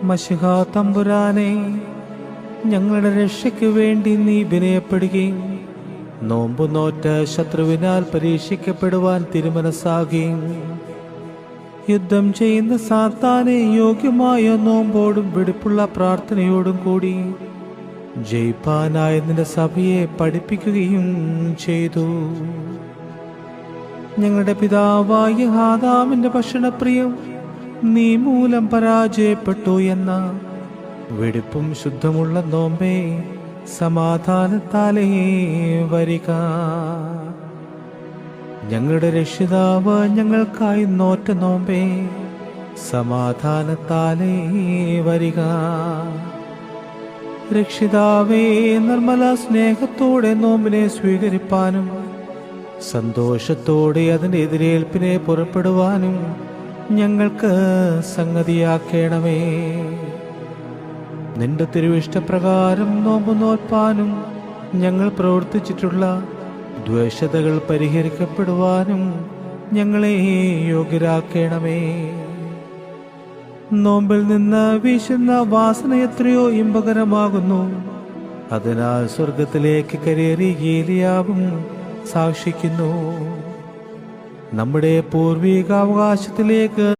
Mshiha തമ്പുരാനെ, ഞങ്ങളുടെ രക്ഷയ്ക്ക് വേണ്ടി നീ വിനയപ്പെടുകയും നോമ്പു നോറ്റ ശത്രുവിനാൽ പരീക്ഷിക്കപ്പെടുവാൻ തിരുമനസ്സാകുകയും യുദ്ധം ചെയ്യുന്ന സാത്താനെ യോഗ്യമായ നോമ്പോടും വെടിപ്പുള്ള പ്രാർത്ഥനയോടും കൂടി ജയിപ്പാനായ നിന്റെ സഭയെ പഠിപ്പിക്കുകയും ചെയ്തു. ഞങ്ങളുടെ പിതാവായ ആദാമിന്റെ ഭക്ഷണപ്രിയം നീ മൂലം പരാജയപ്പെട്ടു എന്ന വെടിപ്പും ശുദ്ധമുള്ള നോമ്പേ, സമാധാനത്താലേ വരിക. ഞങ്ങളുടെ രക്ഷിതാവ് ഞങ്ങൾക്കായി നോറ്റ നോമ്പേ, സമാധാനത്താലേ വരിക. രക്ഷിതാവേ, നിർമ്മല സ്നേഹത്തോടെ നോമ്പിനെ സ്വീകരിപ്പാനും സന്തോഷത്തോടെ അതിൻ്റെ എതിരേൽപ്പിനെ പുറപ്പെടുവാനും ഞങ്ങൾക്ക് സംഗതിയാക്കണമേ. നിന്റെ തിരുവിഷ്ടപ്രകാരം നോമ്പ് നോൽപ്പാനും ഞങ്ങൾ പ്രവർത്തിച്ചിട്ടുള്ള ദ്വേഷതകൾ പരിഹരിക്കപ്പെടുവാനും ഞങ്ങളെ യോഗ്യരാക്കണമേ. നോമ്പിൽ നിന്ന് വീശുന്ന വാസന എത്രയോ ഇമ്പകരമാകുന്നു. അതിനാൽ സ്വർഗത്തിലേക്ക് കരേറി ഏലിയാവും സാക്ഷിക്കുന്നു. നമ്മുടെ പൂർവികാവകാശത്തിലേക്ക്